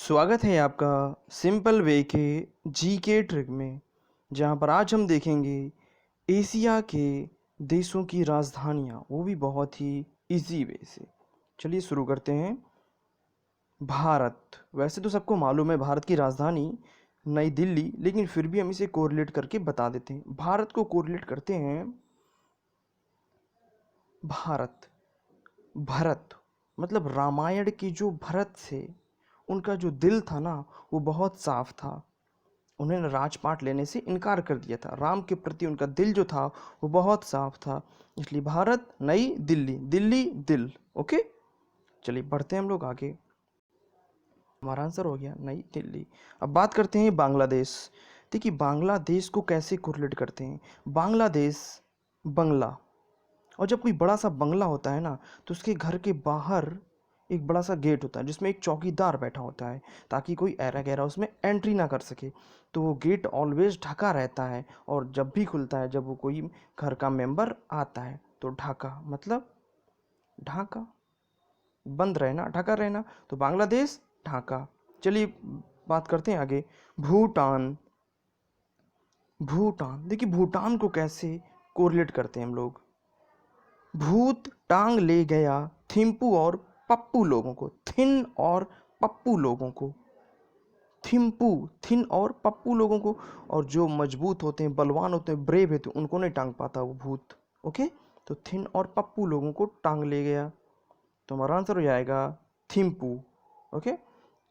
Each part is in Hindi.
स्वागत है आपका सिंपल वे के जीके ट्रिक में, जहां पर आज हम देखेंगे एशिया के देशों की राजधानियां, वो भी बहुत ही इजी वे से। चलिए शुरू करते हैं। भारत, वैसे तो सबको मालूम है भारत की राजधानी नई दिल्ली, लेकिन फिर भी हम इसे कोरिलेट करके बता देते हैं। भारत को कोरिलेट करते हैं भारत। भरत मतलब रामायण के जो भरत थे, उनका जो दिल था ना, वो बहुत साफ था। उन्होंने राजपाट लेने से इनकार कर दिया था। राम के प्रति उनका दिल जो था वो बहुत साफ था, इसलिए भारत नई दिल्ली, दिल्ली दिल। ओके, चलिए बढ़ते हैं हम लोग आगे। हमारा आंसर हो गया नई दिल्ली। अब बात करते हैं बांग्लादेश। देखिए बांग्लादेश को कैसे कोरिलेट करते हैं। बांग्लादेश बंगला, और जब कोई बड़ा सा बंगला होता है ना, तो उसके घर के बाहर एक बड़ा सा गेट होता है जिसमें एक चौकीदार बैठा होता है, ताकि कोई ऐरा गैरा उसमें एंट्री ना कर सके। तो वो गेट ऑलवेज ढका रहता है, और जब भी खुलता है जब वो कोई घर का मेंबर आता है, तो ढका मतलब ढाका, बंद रहना, ढका रहना। तो बांग्लादेश ढाका। चलिए बात करते हैं आगे। भूटान। भूटान, देखिए भूटान को कैसे कोरिलेट करते हैं हम लोग। भूत टांग ले गया थिम्पू और पप्पू लोगों को, थिन और पप्पू लोगों को, थिम्पू थिन और पप्पू लोगों को। और जो मजबूत होते हैं, बलवान होते हैं, ब्रेव होते हैं, उनको नहीं टांग पाता वो भूत। ओके, तो थिन और पप्पू लोगों को टांग ले गया, तो हमारा आंसर हो जाएगा थिम्पू। ओके,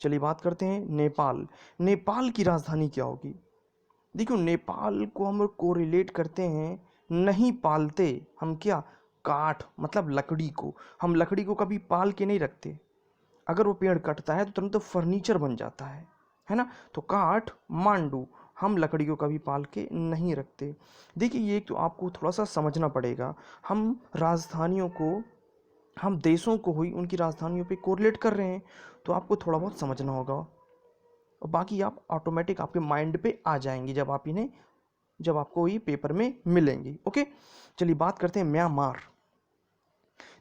चलिए बात करते हैं नेपाल। नेपाल की राजधानी क्या होगी। देखो नेपाल को हम लोग कोरिलेट करते हैं, नहीं पालते हम क्या, काठ मतलब लकड़ी को। हम लकड़ी को कभी पाल के नहीं रखते, अगर वो पेड़ कटता है तो तुरंत तो फर्नीचर बन जाता है ना। तो काठ मांडू, हम लकड़ी को कभी पाल के नहीं रखते। देखिए ये तो आपको थोड़ा सा समझना पड़ेगा। हम राजधानियों को, हम देशों को हुई उनकी राजधानियों पे कोरिलेट कर रहे हैं, तो आपको थोड़ा बहुत समझना होगा, और बाकी आप ऑटोमेटिक आपके माइंड पे आ जाएंगे जब आप इन्हें, जब आपको ये पेपर में मिलेंगी। ओके, चलिए बात करते हैं म्यांमार।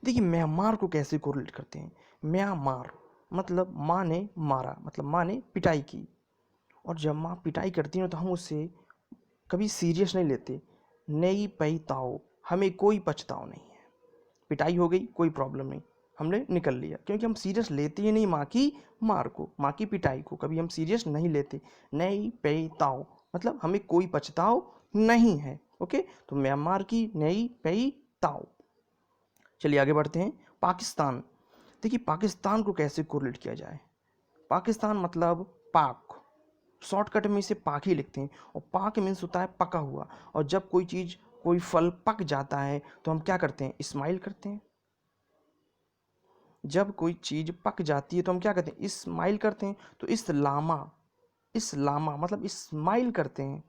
देखिए म्यांमार को कैसे कोरिलेट करते हैं। म्यांमार मतलब माँ ने मारा, मतलब माँ ने पिटाई की, और जब माँ पिटाई करती है तो हम उससे कभी सीरियस नहीं लेते। नहीं पई ताओ, हमें कोई पछताव नहीं है। पिटाई हो गई कोई प्रॉब्लम नहीं, हमने निकल लिया, क्योंकि हम सीरियस लेते ही नहीं माँ की मार को, माँ की पिटाई को कभी हम सीरियस नहीं लेते। नहीं पे ताओ मतलब हमें कोई पछताव नहीं है। ओके, तो म्यांमार की नई पे ताओ। चलिए आगे बढ़ते हैं। पाकिस्तान। देखिए पाकिस्तान को कैसे कोरिलेट किया जाए। पाकिस्तान मतलब पाक, शॉर्टकट में इसे पाक ही लिखते हैं, और पाक मीन्स होता है पका हुआ। और जब कोई चीज़, कोई फल पक जाता है तो हम क्या करते हैं, स्माइल करते हैं। जब कोई चीज़ पक जाती है तो हम क्या करते हैं, स्माइल करते हैं। तो इस लामा मतलब स्माइल करते हैं।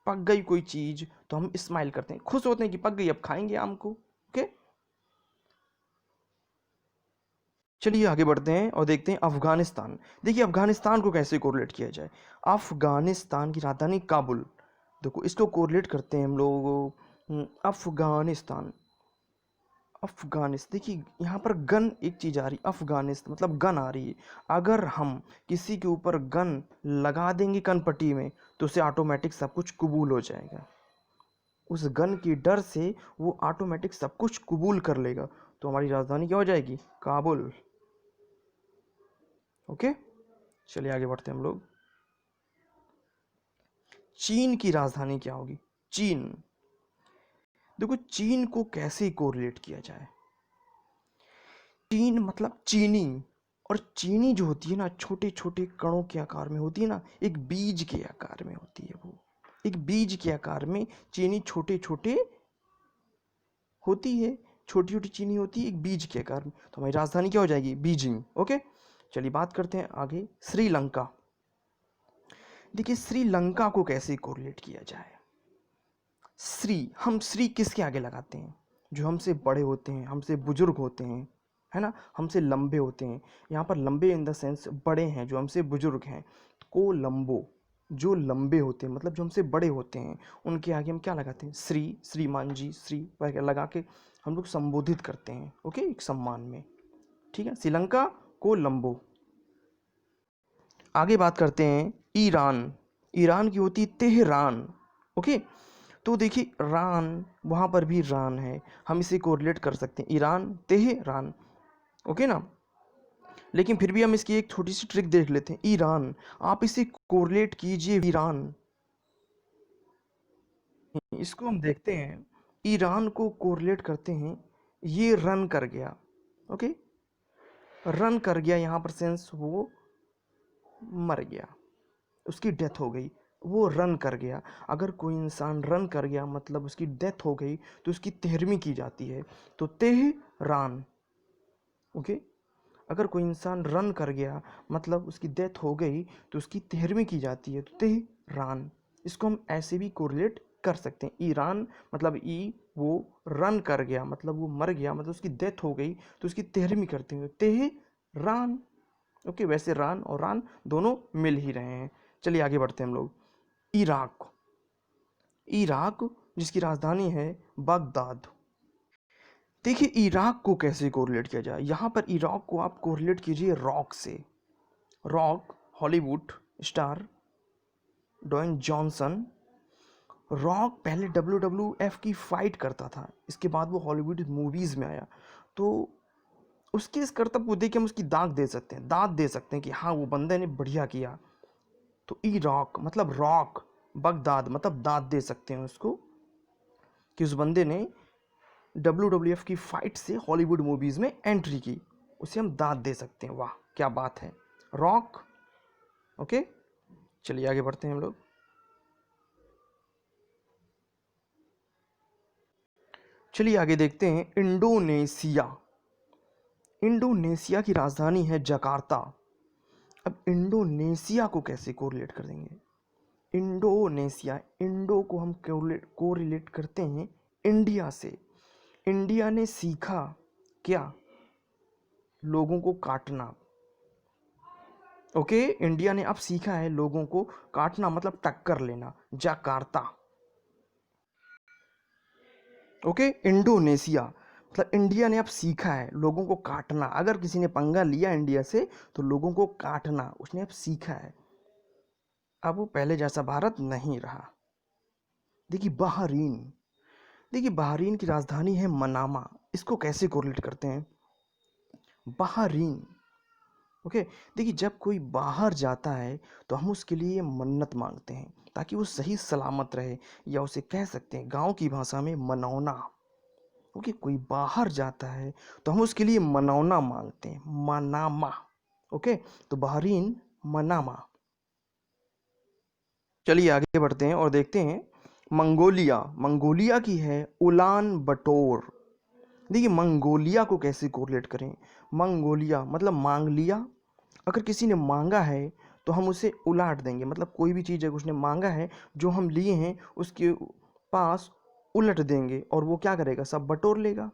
पक गई कोई चीज़ तो हम स्माइल करते हैं, खुश होते हैं कि पक गई, अब खाएंगे आम को। ओके, चलिए आगे बढ़ते हैं और देखते हैं अफगानिस्तान। देखिए अफगानिस्तान को कैसे कोरिलेट किया जाए। अफगानिस्तान की राजधानी काबुल। देखो इसको कोरिलेट करते हैं हम लोग अफगानिस्तान। देखिए यहाँ पर गन एक चीज़ आ रही, अफगानिस्तान मतलब गन आ रही है। अगर हम किसी के ऊपर गन लगा देंगे कनपट्टी में, तो उसे ऑटोमेटिक सब कुछ कबूल हो जाएगा। उस गन की डर से वो ऑटोमेटिक सब कुछ कबूल कर लेगा। तो हमारी राजधानी क्या हो जाएगी, काबुल। ओके, चलिए आगे बढ़ते हैं हम लोग। चीन की राजधानी क्या होगी। चीन, देखो चीन को कैसे कोरिलेट किया जाए। चीन मतलब चीनी, और चीनी जो होती है ना, छोटे छोटे कणों के आकार में होती है ना, एक बीज के आकार में होती है वो, एक बीज के आकार में चीनी छोटे छोटे होती है, छोटी छोटी चीनी होती है एक बीज के आकार में। तो हमारी राजधानी क्या हो जाएगी, बीजिंग। ओके, चलिए बात करते हैं आगे श्रीलंका। देखिए श्रीलंका को कैसे कोरिलेट किया जाए। हम श्री किसके आगे लगाते हैं, जो हमसे बड़े होते हैं, हमसे बुजुर्ग होते हैं, है ना, हमसे लंबे होते हैं। यहाँ पर लंबे इन द सेंस बड़े हैं, जो हमसे बुजुर्ग हैं। को लंबो, जो लंबे होते हैं मतलब जो हमसे बड़े होते हैं, उनके आगे हम क्या लगाते हैं, श्री, श्रीमान जी, श्री वगैरह लगा के हम लोग संबोधित करते हैं। ओके, एक सम्मान में। ठीक है, श्रीलंका को लंबो। आगे बात करते हैं ईरान। ईरान की होती है तेहरान। ओके, तो देखिए रान, वहाँ पर भी रान है, हम इसे कोरिलेट कर सकते हैं, ईरान तेहरान। ओके ना, लेकिन फिर भी हम इसकी एक छोटी सी ट्रिक देख लेते हैं। ईरान, आप इसे कोरिलेट कीजिए ईरान, इसको हम देखते हैं। ईरान को कोरिलेट करते हैं, ये रन कर गया। ओके, रन कर गया, यहाँ पर सेंस वो मर गया, उसकी डेथ हो गई, वो रन कर गया। अगर कोई इंसान रन कर गया मतलब उसकी डेथ हो गई, तो उसकी तेहरवीं की जाती है, तो तेहरान। ओके, अगर कोई इंसान रन कर गया मतलब उसकी डेथ हो गई, तो उसकी तेहरवीं की जाती है, तो तेहरान। इसको हम ऐसे भी कोरिलेट कर सकते हैं। ईरान मतलब ई, वो रन कर गया मतलब वो मर गया, मतलब उसकी डेथ हो गई, तो उसकी तेहरवीं करते हैं, तेहरान। ओके, वैसे रान और रान दोनों मिल ही रहे हैं। चलिए आगे बढ़ते हैं हम लोग। इराक। इराक जिसकी राजधानी है बगदाद। देखिए इराक को कैसे कोरिलेट किया जाए, यहाँ पर इराक को आप कोरिलेट कीजिए रॉक से। Rock, Hollywood star Dwayne Johnson. Rock पहले WWF की फाइट करता था, इसके बाद वो हॉलीवुड मूवीज़ में आया, तो उसके इस करतब को देख के हम उसकी दाग दे सकते हैं, दाद दे सकते हैं कि हाँ वो बंदे ने बढ़िया किया। तो इराक मतलब रॉक, बगदाद मतलब दाद दे सकते हैं उसको कि उस बंदे ने WWF की फाइट से हॉलीवुड मूवीज़ में एंट्री की, उसे हम दाद दे सकते हैं। वाह क्या बात है, रॉक। ओके, चलिए आगे बढ़ते हैं हम लोग। चलिए आगे देखते हैं इंडोनेशिया। इंडोनेशिया की राजधानी है जकार्ता। अब इंडोनेशिया को कैसे कोरिलेट कर देंगे, इंडोनेशिया, इंडो को हम कोरिलेट करते हैं इंडिया से। इंडिया ने सीखा क्या, लोगों को काटना। ओके, इंडिया ने अब सीखा है लोगों को काटना, मतलब टक्कर लेना, जकार्ता। ओके, इंडोनेशिया मतलब इंडिया ने अब सीखा है लोगों को काटना। अगर किसी ने पंगा लिया इंडिया से तो लोगों को काटना उसने अब सीखा है, अब वो पहले जैसा भारत नहीं रहा। देखिए बहरीन। देखिए बहरीन की राजधानी है मनामा, इसको कैसे कोरिलेट करते हैं, बहरीन। ओके, देखिए जब कोई बाहर जाता है तो हम उसके लिए मन्नत मांगते हैं ताकि वो सही सलामत रहे, या उसे कह सकते हैं गांव की भाषा में मनौना। ओके, कोई बाहर जाता है तो हम उसके लिए मनौना मांगते हैं, मनामा। ओके, तो बहरीन मनामा। चलिए आगे बढ़ते हैं और देखते हैं मंगोलिया। मंगोलिया की है उलान बटोर। देखिए मंगोलिया को कैसे कोरिलेट करें, मंगोलिया मतलब मांग लिया। अगर किसी ने मांगा है तो हम उसे उलाट देंगे, मतलब कोई भी चीज़ अगर उसने मांगा है, जो हम लिए हैं उसके पास उलट देंगे और वो क्या करेगा, सब बटोर लेगा।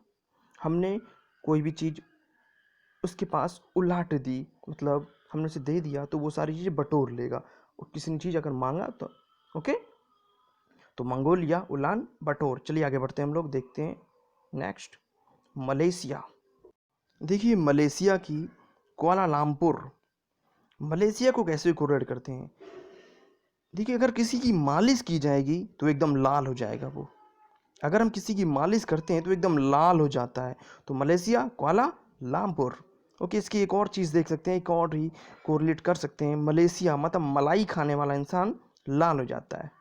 हमने कोई भी चीज़ उसके पास उलाट दी, मतलब हमने उसे दे दिया तो वो सारी चीज़ें बटोर लेगा। और किसी ने चीज़ अगर मांगा तो ओके, तो मंगोलिया उलान बटोर। चलिए आगे बढ़ते हैं हम लोग, देखते हैं नेक्स्ट मलेशिया। देखिए मलेशिया की कुआलालंपुर। मलेशिया को कैसे कोरिलेट करते हैं, देखिए अगर किसी की मालिश की जाएगी तो एकदम लाल हो जाएगा वो। अगर हम किसी की मालिश करते हैं तो एकदम लाल हो जाता है, तो मलेशिया कुआलालंपुर। ओके, इसकी एक और चीज़ देख सकते हैं, एक और ही कोरिलेट कर सकते हैं, मलेशिया मतलब मलाई खाने वाला इंसान लाल हो जाता है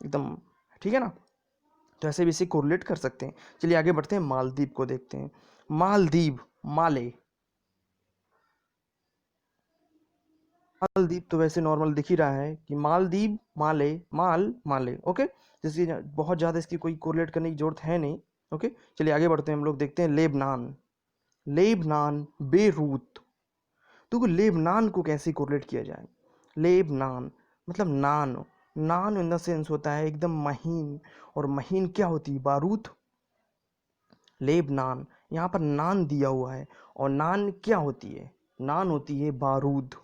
एकदम, ठीक है ना, तो ऐसे भी इसे कोरिलेट कर सकते हैं। चलिए आगे बढ़ते हैं, मालदीव को देखते हैं। मालदीव, माले। मालदीव तो वैसे नॉर्मल दिख ही रहा है कि मालदीव, माले, माल, माले। ओके, जिसकी बहुत ज़्यादा इसकी कोई कोरिलेट करने की जरूरत है नहीं। ओके, चलिए आगे बढ़ते हैं हम लोग, देखते हैं लेबनान। Lebanon, Beirut. तो लेबनान को कैसे कोरिलेट किया जाए, लेबनान मतलब नान। नान इन द सेंस होता है एकदम महीन, और महीन क्या होती है, बारूद। लेबनान, यहाँ पर नान दिया हुआ है, और नान क्या होती है, नान होती है बारूद,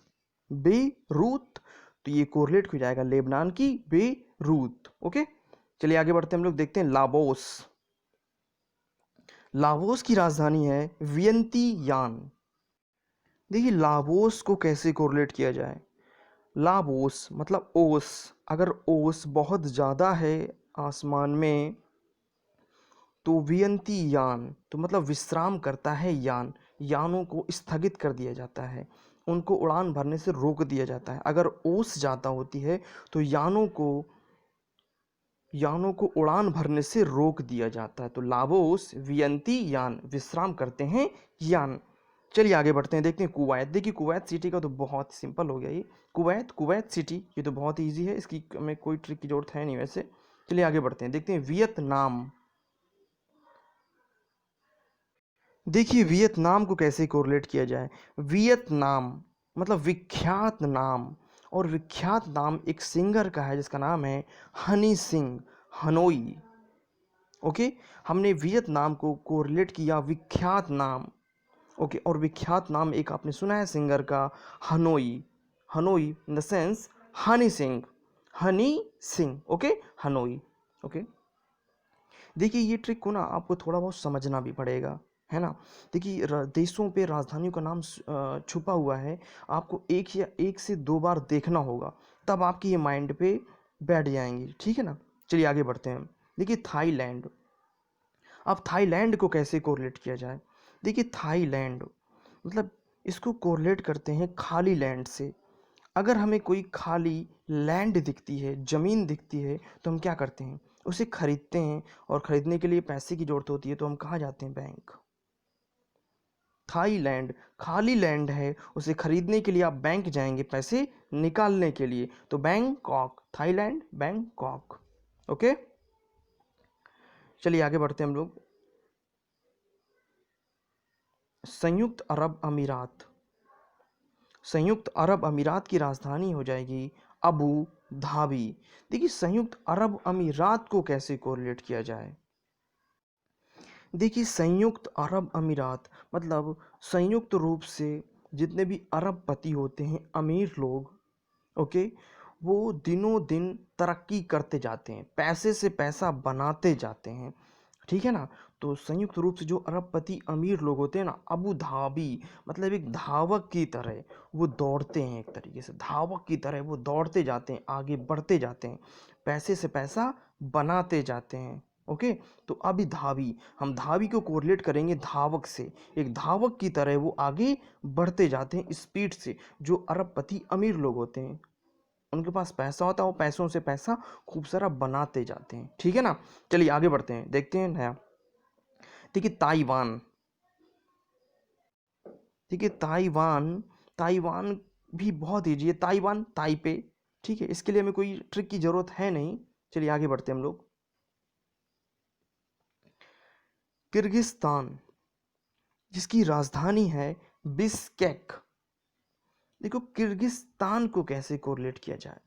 बेरूत। तो ये कोरिलेट हो जाएगा लेबनान की बेरूत। ओके, चलिए आगे बढ़ते हैं हम लोग, देखते हैं लाओस। लाओस की राजधानी है वियंतियान। देखिए लाओस को कैसे कोरिलेट किया जाए, लाबोस मतलब ओस, अगर ओस बहुत ज़्यादा है आसमान में तो वियंती यान, तो मतलब विश्राम करता है यान, यानों को स्थगित कर दिया जाता है, उनको उड़ान भरने से रोक दिया जाता है। अगर ओस ज़्यादा होती है तो यानों को उड़ान भरने से रोक दिया जाता है। तो लाबोस वियंती यान, विश्राम करते हैं यान। चलिए आगे बढ़ते हैं, देखते हैं कुवैत। देखिए कुवैत सिटी का तो बहुत सिंपल हो गया ये। कुवैत सिटी ये तो बहुत इजी है, इसकी हमें कोई ट्रिक की जरूरत है नहीं वैसे। चलिए आगे बढ़ते हैं, देखते हैं वियतनाम। देखिए वियतनाम को कैसे कोरिलेट किया जाए। वियतनाम मतलब विख्यात नाम, और विख्यात नाम एक सिंगर का है जिसका नाम है हनी सिंह, हनोई। ओके, हमने वियतनाम को कोरिलेट किया विख्यात नाम। ओके, और विख्यात नाम एक आपने सुना है सिंगर का, Hanoi. Hanoi in the sense Honey Singh, Honey Singh. Okay, Hanoi. Okay, देखिए ये ट्रिक को ना आपको थोड़ा बहुत समझना भी पड़ेगा, है ना। देखिए देशों पे राजधानियों का नाम छुपा हुआ है, आपको एक से दो बार देखना होगा, तब आपकी ये माइंड पे बैठ जाएंगी, ठीक है ना। चलिए आगे बढ़ते हैं, देखिए थाईलैंड। अब थाईलैंड को कैसे कोरिलेट किया जाए। देखिए थाईलैंड मतलब इसको कोरिलेट करते हैं खाली लैंड से। अगर हमें कोई खाली लैंड दिखती है, ज़मीन दिखती है, तो हम क्या करते हैं, उसे खरीदते हैं, और खरीदने के लिए पैसे की ज़रूरत होती है तो हम कहाँ जाते हैं, बैंक। थाईलैंड खाली लैंड है, उसे खरीदने के लिए आप बैंक जाएंगे पैसे निकालने के लिए, तो बैंकॉक, थाईलैंड बैंकॉक। ओके, चलिए आगे बढ़ते हैं हम लोग। संयुक्त अरब अमीरात। संयुक्त अरब अमीरात की राजधानी हो जाएगी अबू धाबी। देखिए संयुक्त अरब अमीरात को कैसे कोरिलेट किया जाए। देखिए संयुक्त अरब अमीरात मतलब संयुक्त रूप से जितने भी अरबपति होते हैं, अमीर लोग, ओके, वो दिनों दिन तरक्की करते जाते हैं, पैसे से पैसा बनाते जाते हैं, ठीक है ना। तो संयुक्त रूप से जो अरबपति अमीर लोग होते हैं ना, अबू धाबी मतलब एक धावक की तरह वो दौड़ते हैं, एक तरीके से धावक की तरह वो दौड़ते जाते हैं, आगे बढ़ते जाते हैं, पैसे से पैसा बनाते जाते हैं। ओके, तो अभी धावी, हम धावी को कोरिलेट करेंगे धावक से, एक धावक की तरह वो आगे बढ़ते जाते हैं स्पीड से। जो अरबपति अमीर लोग होते हैं उनके पास पैसा होता है, वो पैसों से पैसा खूब सारा बनाते जाते हैं, ठीक है ना। चलिए आगे बढ़ते हैं, देखते हैं नया। देखिए ताइवान। देखिए ताइवान, ताइवान भी बहुत ईजी है, ताइवान ताइपे, ठीक है, इसके लिए हमें कोई ट्रिक की जरूरत है नहीं। चलिए आगे बढ़ते हैं हम लोग। किर्गिस्तान जिसकी राजधानी है बिश्केक। देखो किर्गिस्तान को कैसे कोरिलेट किया जाए।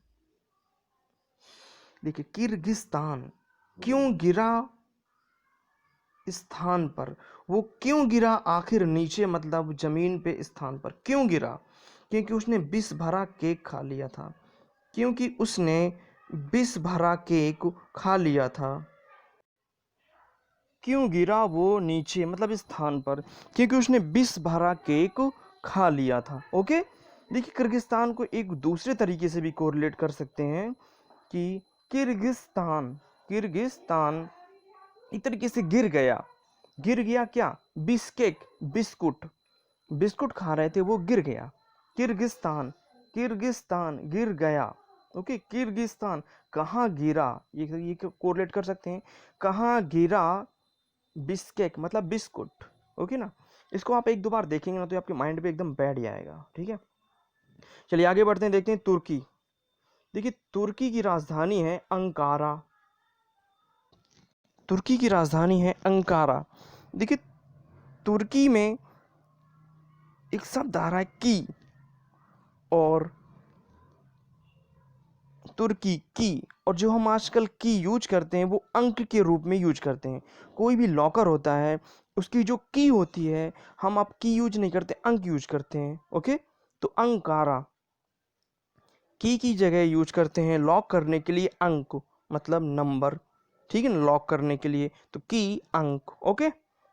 देखिए किर्गिस्तान क्यों गिरा स्थान पर, वो क्यों गिरा आखिर नीचे, मतलब जमीन पे स्थान पर क्यों गिरा, क्योंकि उसने विष भरा केक खा लिया था, क्योंकि उसने विष भरा केक खा लिया था। क्यों गिरा वो नीचे मतलब स्थान पर, क्योंकि उसने विष भरा केक खा लिया था। ओके, देखिए किर्गिस्तान को एक दूसरे तरीके से भी कोरिलेट कर सकते हैं कि किर्गिस्तान, किर्गिस्तान एक तरीके से गिर गया। गिर गया क्या, बिस्केक, बिस्कुट, बिस्कुट खा रहे थे वो गिर गया। किर्गिस्तान, किर्गिस्तान गिर गया। ओके, किर्गिस्तान कहाँ गिरा, ये कोरिलेट कर सकते हैं, कहाँ गिरा बिस्केक मतलब बिस्कुट। ओके ना, इसको आप एक दो बार देखेंगे ना तो आपके माइंड पे एकदम बैठ जाएगा, ठीक है। चलिए आगे बढ़ते हैं, देखते हैं तुर्की। देखिए तुर्की की राजधानी है अंकारा। तुर्की की राजधानी है अंकारा। देखिए तुर्की में एक शब्द आ रहा है की, और तुर्की की, और जो हम आजकल की यूज करते हैं वो अंक के रूप में यूज करते हैं। कोई भी लॉकर होता है उसकी जो की होती है, हम आप की यूज नहीं करते, अंक यूज करते हैं। ओके, तो अंकारा की जगह यूज करते हैं लॉक करने के लिए अंक मतलब नंबर, ठीक है ना, लॉक करने के लिए, तो की अंक। ओके,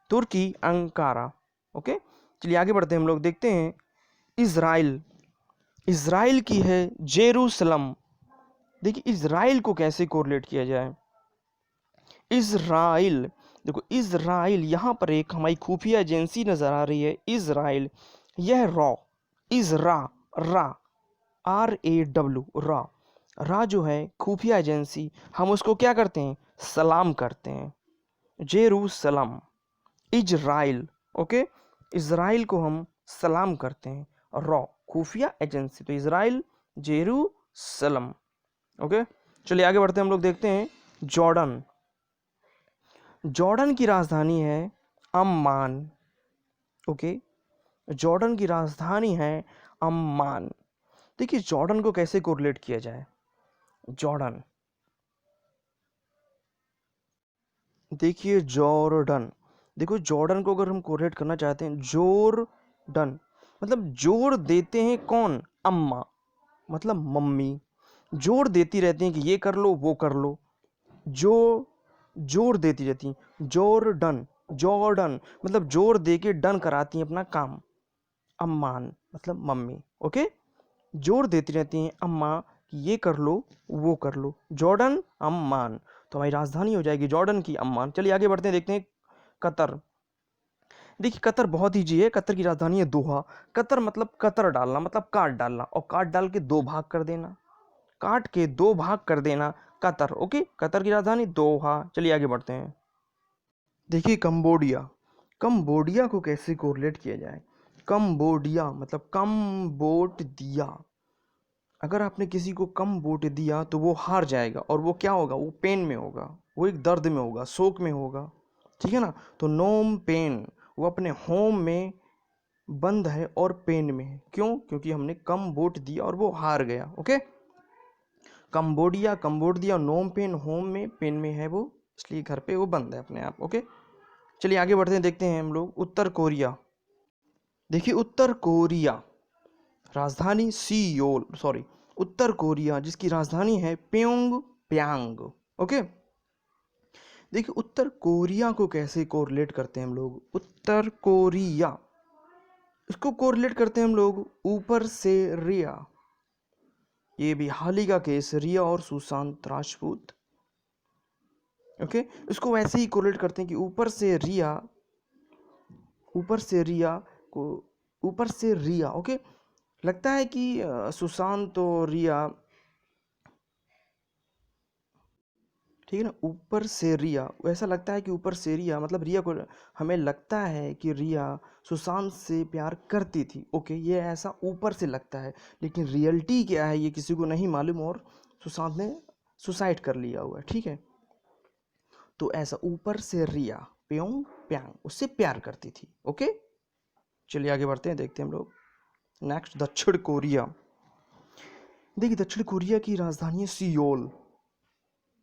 तुर्की अंकारा। ओके, चलिए आगे बढ़ते हैं हम लोग, देखते हैं इजराइल। इज़राइल की है जेरूसलम। देखिए इज़राइल को कैसे कोरिलेट किया जाए। इज़राइल, देखो इज़राइल, यहाँ पर एक हमारी खुफिया एजेंसी नज़र आ रही है इज़राइल। यह रॉ, इज़रा, रा, RAW, रा, रा जो है खुफिया एजेंसी, हम उसको क्या करते हैं, सलाम करते हैं। जेरूसलम, इजराइल, ओके, इज़राइल को हम सलाम करते हैं। रॉ खुफिया एजेंसी, तो इज़राइल, जेरूसलम, ओके। चलिए आगे बढ़ते हैं, हम लोग देखते हैं जॉर्डन। जॉर्डन की राजधानी है अम्मान, ओके, जॉर्डन की राजधानी है अम्मान। देखिए जॉर्डन को कैसे कोरिलेट किया जाए। जॉर्डन, देखिए जॉर्डन, देखो जॉर्डन को अगर हम कोरिलेट करना चाहते हैं, जोरडन मतलब जोर देते हैं कौन, अम्मा, मतलब मम्मी, जोर देती रहती हैं कि ये कर लो वो कर लो, जो जोर देती रहती हैं। जॉर्डन, जॉर्डन मतलब जोर दे के डन कराती हैं अपना काम। अम्मान मतलब मम्मी, ओके, जोर देती रहती हैं अम्मा कि ये कर लो वो कर लो। जॉर्डन, अम्मान, तो हमारी राजधानी हो जाएगी जॉर्डन की अम्मान। चलिए आगे बढ़ते हैं, देखते हैं कतर। देखिए कतर बहुत ईजी है, कतर की राजधानी है दोहा। कतर मतलब कतर डालना, मतलब काट डालना, और काट डाल के दो भाग कर देना, काट के दो भाग कर देना, कतर, ओके, कतर की राजधानी दोहा। चलिए आगे बढ़ते हैं, देखिए कंबोडिया। कंबोडिया को कैसे कोरिलेट किया जाए। कंबोडिया मतलब कम वोट दिया, अगर आपने किसी को कम वोट दिया तो वो हार जाएगा, और वो क्या होगा, वो पेन में होगा, वो एक दर्द में होगा, शोक में होगा, ठीक है ना। तो नोम पेन, वो अपने होम में बंद है और पेन में है, क्यों, क्योंकि हमने कम वोट दिया और वो हार गया, okay. Cambodia, Cambodia, Phnom Penh, home में, पेन में है वो, इसलिए घर पे वो बंद है अपने आप, ओके। चलिए आगे बढ़ते हैं, देखते हैं हम लोग उत्तर कोरिया। देखिए उत्तर कोरिया, राजधानी सियोल, सॉरी, उत्तर कोरिया जिसकी राजधानी है प्योंग प्यांग, ओके। देखिए उत्तर कोरिया को कैसे कोरिलेट करते हैं हम लोग। उत्तर कोरिया, इसको कोरिलेट करते हैं हम लोग ऊपर से रिया। ये भी हाल ही का केस, रिया और सुशांत राजपूत, ओके। इसको वैसे ही कोरिलेट करते हैं कि ऊपर से रिया, ऊपर से रिया को, ऊपर से रिया, ओके। लगता है कि सुशांत और रिया, ठीक है ना, ऊपर से रिया, ऐसा लगता है कि ऊपर से रिया मतलब रिया को, हमें लगता है कि रिया सुशांत से प्यार करती थी, ओके, ये ऐसा ऊपर से लगता है, लेकिन रियलिटी क्या है ये किसी को नहीं मालूम, और सुशांत ने सुसाइड कर लिया हुआ है, ठीक है। तो ऐसा ऊपर से रिया प्योंग प्यांग उससे प्यार करती थी, ओके। चलिए आगे बढ़ते हैं, देखते हैं हम लोग नेक्स्ट दक्षिण कोरिया। देखिए दक्षिण कोरिया की राजधानी है सियोल,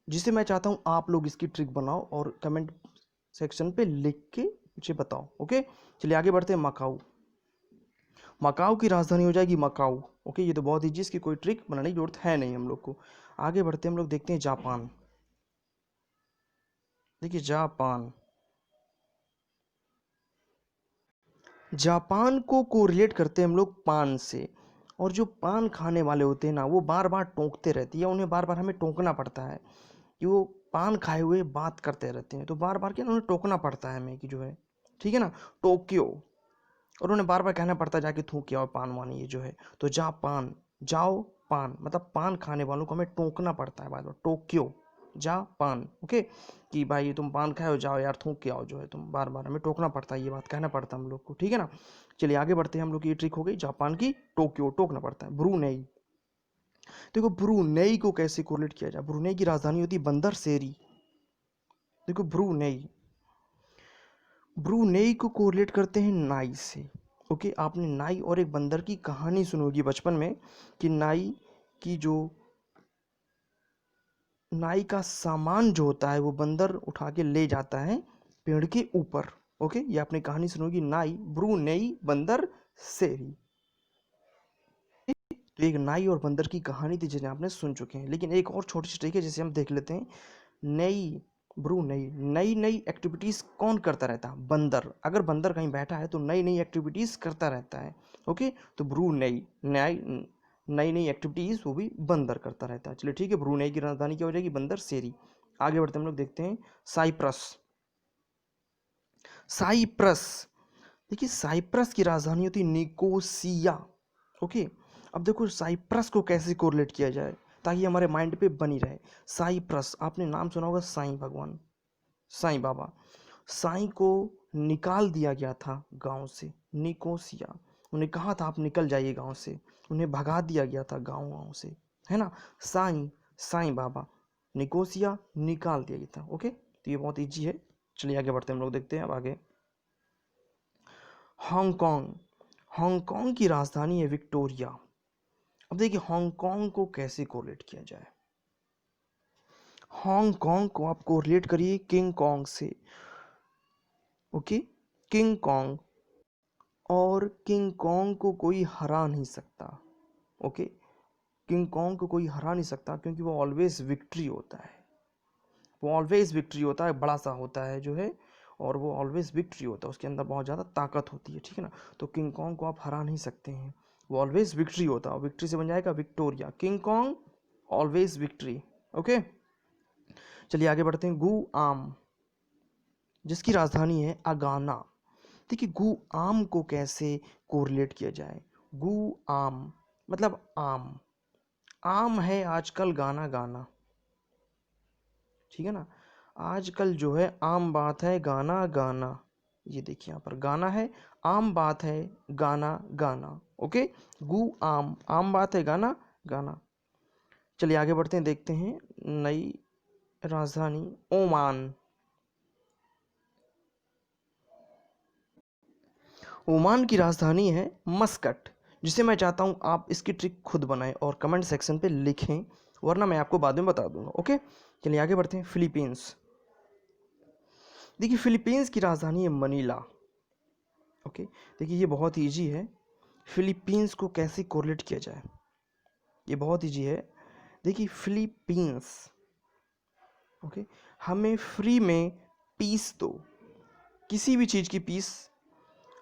जिसे मैं चाहता हूँ आप लोग इसकी ट्रिक बनाओ और कमेंट सेक्शन पे लिख के मुझे बताओ, ओके। चलिए आगे बढ़ते हैं, मकाऊ। मकाऊ की राजधानी हो जाएगी मकाऊ, ओके, ये तो बहुत ईजी, इसकी कोई ट्रिक बनाने की जरूरत है नहीं हम लोग को। आगे बढ़ते हैं, हम लोग देखते हैं जापान। देखिए जापान, जापान को कोरिलेट करते हैं हम लोग पान से, और जो पान खाने वाले होते हैं ना वो बार बार टोकते रहती है, उन्हें बार बार हमें टोकना पड़ता है कि वो पान खाए हुए बात करते रहते हैं, तो बार बार क्या उन्हें टोकना पड़ता है हमें कि जो है, ठीक है ना, टोक्यो, और उन्हें बार बार कहना पड़ता है जाके थूक के आओ पान वान ये जो है। तो जापान, जाओ पान मतलब पान खाने वालों को हमें टोकना पड़ता है बार बार, टोक्यो, जापान, ओके, कि भाई तुम पान खाओ जाओ यार थूक के आओ, जो है तुम बार बार हमें टोकना पड़ता है, ये बात कहना पड़ता है हम लोग को, ठीक है ना। चलिए आगे बढ़ते हैं, हम लोग की ये ट्रिक हो गई जापान की, टोक्यो टोकना पड़ता है। ब्रूनेई, देखो ब्रूनेई को कैसे कोरिलेट किया जाए। ब्रूनेई की राजधानी होती है बंदर सेरी। देखो ब्रूनेई, ब्रूनेई को कोरिलेट करते हैं नाई से, ओके। आपने नाई और एक बंदर की कहानी सुनी होगी बचपन में, कि नाई की जो, नाई का सामान जो होता है वो बंदर उठा के ले जाता है पेड़ के ऊपर, ओके, ये आपने कहानी सुनी होगी, नाई, ब्रूनेई, बंदर सेरी। तो एक नाई और बंदर की कहानी थी जिसे आपने सुन चुके हैं, लेकिन एक और छोटी सी ट्रिक है जिसे हम देख लेते हैं। नई, ब्रू नई, नई नई एक्टिविटीज कौन करता रहता है, बंदर, अगर बंदर कहीं बैठा है तो नई नई एक्टिविटीज करता रहता है, ओके। तो ब्रू नई, नई, नई नई एक्टिविटीज़ वो भी बंदर करता रहता है। चलिए ठीक है, ब्रूनेई की राजधानी क्या हो जाएगी? बंदर सेरी। आगे बढ़ते हम लोग देखते हैं साइप्रस। साइप्रस, देखिए साइप्रस की राजधानी होती है निकोसिया। ओके, अब देखो साइप्रस को कैसे कोरिलेट किया जाए ताकि हमारे माइंड पे बनी रहे। साइप्रस, आपने नाम सुना होगा साईं भगवान, साईं बाबा। साईं को निकाल दिया गया था गांव से, निकोसिया। उन्हें कहा था आप निकल जाइए गांव से, उन्हें भगा दिया गया था गांव से, है ना। साईं, साईं बाबा, निकोसिया निकाल दिया गया था। ओके, तो ये बहुत इजी है। चलिए आगे बढ़ते हैं, हम लोग देखते हैं अब आगे। हांगकांग, हांगकांग की राजधानी है विक्टोरिया। अब देखिए हांगकांग को कैसे कोरिलेट किया जाए। हांगकांग को आप कोरिलेट करिए किंग कॉन्ग से। ओके, किंग कॉन्ग, और किंग कॉन्ग को कोई हरा नहीं सकता। ओके, किंग कॉन्ग को कोई हरा नहीं सकता क्योंकि वो ऑलवेज विक्ट्री होता है, वो ऑलवेज विक्ट्री होता है, बड़ा सा होता है जो है, और वो ऑलवेज विक्ट्री होता है, उसके अंदर बहुत ज़्यादा ताकत होती है, ठीक है ना। तो किंग कॉन्ग को आप हरा नहीं सकते हैं, वो ऑलवेज विक्ट्री होता है, विक्ट्री से बन जाएगा Victoria. King Kong always victory. Okay, चलिए आगे बढ़ते हैं। गु आम, जिसकी राजधानी है अगाना। देखिए गु आम को कैसे कोरिलेट किया जाए। गु आम मतलब आम, आम है आजकल गाना गाना, ठीक है ना। आजकल जो है आम बात है गाना गाना, ये देखिए यहाँ पर गाना है, आम बात है गाना गाना। ओके, गु आम, आम बात है गाना गाना। चलिए आगे बढ़ते हैं, देखते हैं नई राजधानी ओमान। ओमान की राजधानी है मस्कट, जिसे मैं चाहता हूँ आप इसकी ट्रिक खुद बनाएं और कमेंट सेक्शन पे लिखें, वरना मैं आपको बाद में बता दूंगा। ओके, चलिए आगे बढ़ते हैं। फिलीपींस, देखिए फिलीपींस की राजधानी है मनीला। ओके, देखिए ये बहुत ईजी है, फिलीपींस को कैसे कोरिलेट किया जाए, ये बहुत ईजी है। देखिए फिलीपींस, ओके, हमें फ्री में पीस दो, किसी भी चीज़ की पीस,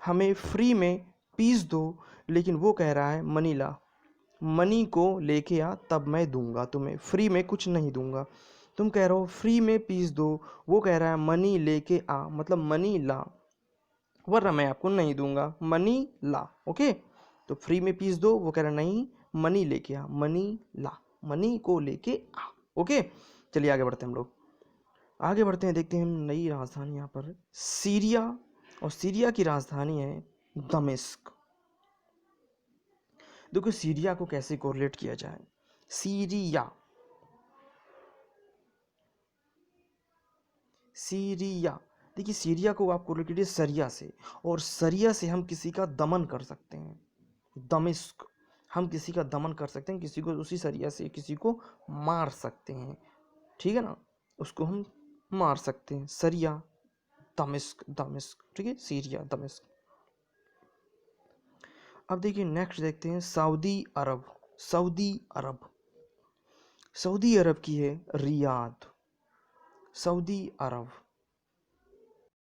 हमें फ्री में पीस दो, लेकिन वो कह रहा है मनीला, मनी को लेके आ तब मैं दूंगा तुम्हें, फ्री में कुछ नहीं दूंगा। तुम कह रहे हो फ्री में पीस दो, वो कह रहा है मनी लेके आ, मतलब मनी ला, वरना मैं आपको नहीं दूंगा, मनी ला। ओके, तो फ्री में पीस दो, वो कह रहा नहीं मनी लेके आ, मनी ला, मनी को लेके आ। ओके, चलिए आगे बढ़ते हैं हम लोग, आगे बढ़ते हैं, देखते हैं हम नई राजधानी यहाँ पर सीरिया, और सीरिया की राजधानी है दमिश्क। देखो सीरिया को कैसे कोरिलेट किया जाए। सीरिया, सीरिया, देखिए सीरिया को आप कोरिलेट कीजिए सरिया से, और सरिया से हम किसी का दमन कर सकते हैं। दमिश्क, हम किसी का दमन कर सकते हैं, किसी को उसी सरिया से किसी को मार सकते हैं, ठीक है ना, उसको हम मार सकते हैं। सरिया, दमिश्क, दमिश्क, ठीक है, सीरिया, दमिश्क। अब देखिए नेक्स्ट देखते हैं सऊदी अरब। सऊदी अरब, सऊदी अरब की है रियाद। सऊदी अरब,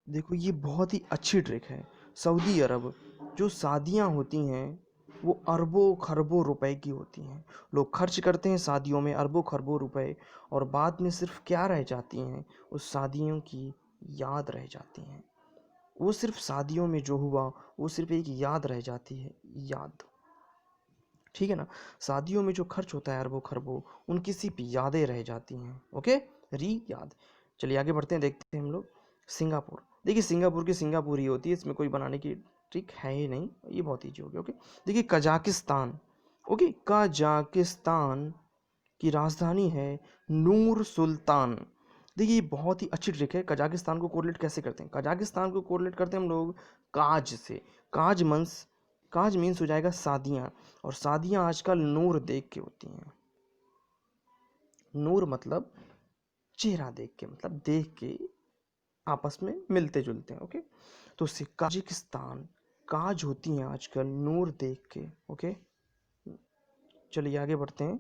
देखो ये बहुत ही अच्छी ट्रिक है। सऊदी अरब, जो शादियां होती हैं वो अरबों खरबों रुपए की होती हैं, लोग खर्च करते हैं शादियों में अरबों खरबों रुपए, और बाद में सिर्फ क्या रह जाती हैं, उस शादियों की याद रह जाती हैं। वो सिर्फ शादियों में जो हुआ वो सिर्फ एक याद रह जाती है, याद, ठीक है ना। शादियों में जो खर्च होता है अरबों खरबों, उनकी सिर्फ यादें रह जाती हैं। ओके, री याद। चलिए आगे बढ़ते हैं, देखते हैं हम लोग सिंगापुर। देखिए सिंगापुर की सिंगापुर ही होती है, इसमें कोई बनाने की ट्रिक है ही नहीं, ये बहुत ईजी हो गया। ओके, देखिए कजाकिस्तान। ओके, कजाकिस्तान की राजधानी है नूर सुल्तान। देखिए ये बहुत ही अच्छी ट्रिक है। कजाकिस्तान को कोरिलेट कैसे करते हैं, कजाकिस्तान को कोरिलेट करते हैं हम लोग काज से। काज मंस, काज मीन्स हो जाएगा शादियाँ, और शादियाँ आजकल नूर देख के होती हैं। नूर मतलब चेहरा देख के, मतलब देख के आपस में मिलते जुलते हैं। ओके, तो उससे कजाकिस्तान, काज होती हैं आजकल नूर देख के। ओके, चलिए आगे बढ़ते हैं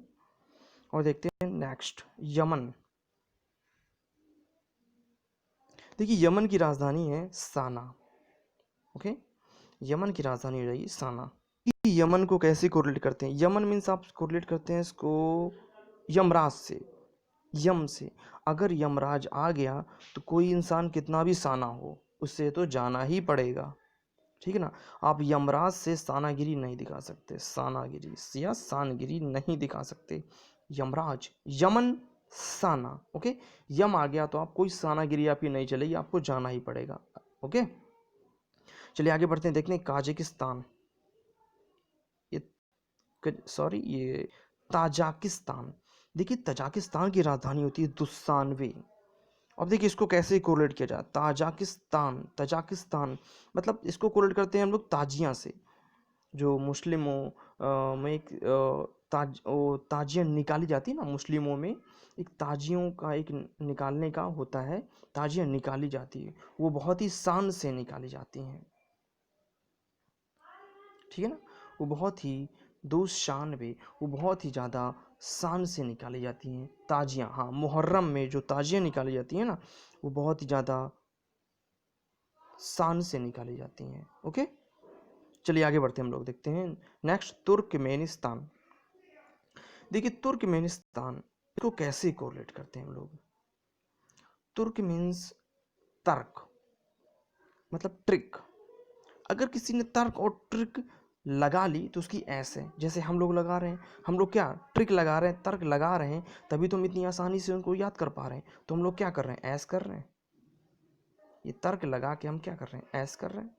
और देखते हैं नेक्स्ट यमन। देखिए यमन की राजधानी है साना। ओके, यमन की राजधानी हो जाएगी साना। यमन को कैसे कोरिलेट करते हैं? यमन मीन्स आप कोरिलेट करते हैं इसको यमराज से, यम से। अगर यमराज आ गया तो कोई इंसान कितना भी साना हो उससे तो जाना ही पड़ेगा, ठीक है ना। आप यमराज से सानागिरी नहीं दिखा सकते, सानागिरी या सानगिरी नहीं दिखा सकते। यमराज, यमन, साना, ओके। यम आ गया तो आप कोई सानागिरी आपकी नहीं चलेगी, आपको जाना ही पड़ेगा, ओके। चलिए आगे बढ़ते हैं, देखते हैं काजाकिस्तान, ये ताजाकिस्तान। देखिए तजाकिस्तान की राजधानी होती है दुशानबे। अब देखिए इसको कैसे कोरिलेट किया जाए, ताजाकिस्तान, तजाकिस्तान मतलब इसको कोरिलेट करते हैं हम लोग ताजिया से। जो मुस्लिमों में एक ताजियाँ निकाली जाती है ना, मुस्लिमों में एक ताजियों का एक निकालने का होता है, ताजियाँ निकाली जाती है, वो बहुत ही शान से निकाली जाती हैं, ठीक है ना। वो बहुत ही दुशानबे, वो बहुत ही ज़्यादा शान से निकाली जाती हैं ताजियाँ। हाँ, मुहर्रम में जो ताजियाँ निकाली जाती हैं ना, वो बहुत ही ज़्यादा शान से निकाली जाती हैं, ओके। चलिए आगे बढ़ते हैं, हम लोग देखते हैं नेक्स्ट तुर्कमेनिस्तान। देखिए तुर्कमेनिस्तान को कैसे कोरिलेट करते हैं हम लोग? तुर्क मीन्स तर्क, मतलब ट्रिक। अगर किसी ने तर्क और ट्रिक लगा ली तो उसकी ऐसे, जैसे हम लोग लगा रहे हैं, हम लोग क्या ट्रिक लगा रहे हैं, तर्क लगा रहे हैं, तभी तो हम इतनी आसानी से उनको याद कर पा रहे हैं। तो हम लोग क्या कर रहे हैं, ऐस कर रहे हैं। ये तर्क लगा के हम क्या कर रहे हैं, ऐस कर रहे हैं,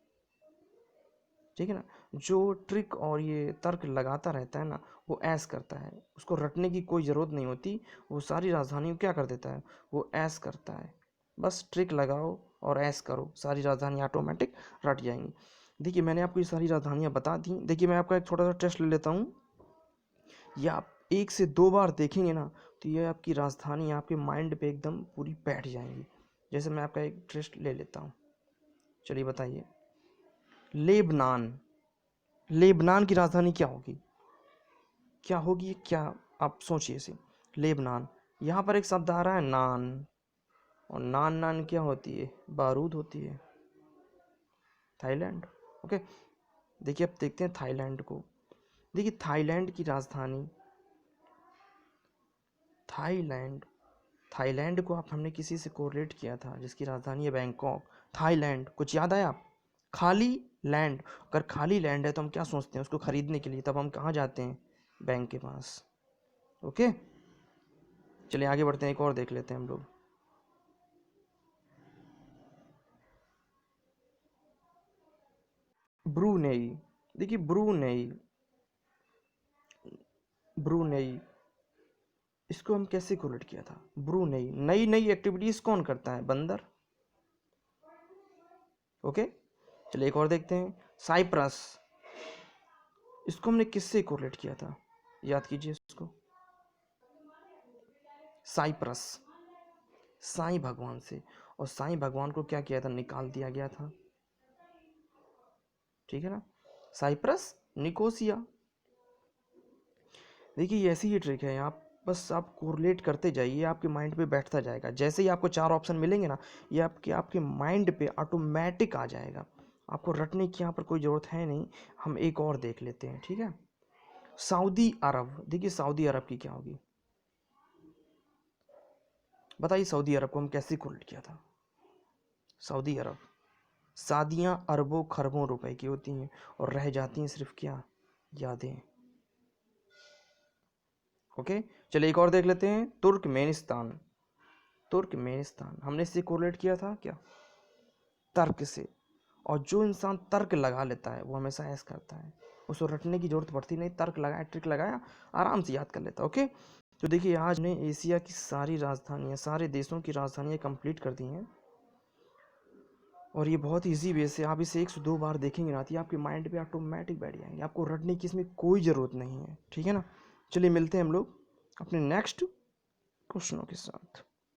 ठीक है ना। जो ट्रिक और ये तर्क लगाता रहता है ना, वो ऐस करता है, उसको रटने की कोई ज़रूरत नहीं होती, वो सारी राजधानी क्या कर देता है, वो ऐस करता है। बस ट्रिक लगाओ और ऐस करो, सारी राजधानी ऑटोमेटिक रट जाएंगी। देखिए मैंने आपको ये सारी राजधानियाँ बता दी। देखिए मैं आपका एक छोटा सा टेस्ट ले लेता हूँ, ये आप 1 से 2 बार देखेंगे ना तो ये आपकी राजधानी आपके माइंड पे एकदम पूरी बैठ जाएंगी। जैसे मैं आपका एक टेस्ट ले लेता हूँ, चलिए बताइए। लेबनान, लेबनान की राजधानी क्या होगी, क्या होगी, क्या आप सोचिए इसे। लेबनान, यहाँ पर एक शब्द आ रहा है नान, और नान नान क्या होती है, बारूद होती है। Thailand, okay. देखिए अब देखते हैं थाईलैंड को। देखिए थाईलैंड की राजधानी, थाईलैंड, थाईलैंड को आप हमने किसी से कोरिलेट किया था जिसकी राजधानी है बैंकॉक। थाईलैंड, कुछ याद आया आप? खाली लैंड, अगर खाली लैंड है तो हम क्या सोचते हैं उसको खरीदने के लिए, तब हम कहाँ जाते हैं, बैंक के पास, ओके। चलिए आगे बढ़ते हैं, एक और देख लेते हैं हम लोग। ब्रूनेई, देखिए ब्रूनेई, ब्रूनेई इसको हम कैसे कोरिलेट किया था, ब्रूनेई, नई नई एक्टिविटीज कौन करता है, बंदर, ओके। चलिए एक और देखते हैं, साइप्रस, इसको हमने किससे कोरिलेट किया था, याद कीजिए इसको। साइप्रस, साईं भगवान से, और साईं भगवान को क्या किया था, निकाल दिया गया था, ठीक है ना। Cyprus, Nicosia. देखिए ये ऐसी ही ट्रिक है, आप बस आप कोरिलेट करते जाइए, आपके माइंड पे बैठता जाएगा। जैसे ही आपको 4 ऑप्शन मिलेंगे ना, ये आपके आपके माइंड पे ऑटोमेटिक आ जाएगा, आपको रटने की यहाँ पर कोई ज़रूरत है नहीं। हम एक और देख लेते हैं, ठीक है। सऊदी अरब, देखिए सऊदी अरब की क्या होगी, बताइए सऊदी अरब को हम कैसे कोरिलेट किया था। सऊदी अरब, शादियाँ अरबों खरबों रुपए की होती हैं और रह जाती हैं सिर्फ क्या, यादें, ओके। चलिए एक और देख लेते हैं, तुर्कमेनिस्तान, तुर्कमेनिस्तान हमने इससे कोरिलेट किया था क्या, तर्क से। और जो इंसान तर्क लगा लेता है वो हमेशा ऐसा करता है, उसको रटने की जरूरत पड़ती नहीं, तर्क लगाया, ट्रिक लगाया, आराम से याद कर लेता, ओके। तो देखिए आज ने एशिया की सारी राजधानियाँ, सारे देशों की राजधानियाँ कंप्लीट कर दी हैं, और ये बहुत ईजी वे से आप इसे 1 से 2 बार देखेंगे ना तो आपके माइंड पे ऑटोमेटिक बैठ जाएंगे, आपको रटने की इसमें कोई ज़रूरत नहीं है, ठीक है ना। चलिए मिलते हैं हम लोग अपने नेक्स्ट क्वेश्चनों के साथ।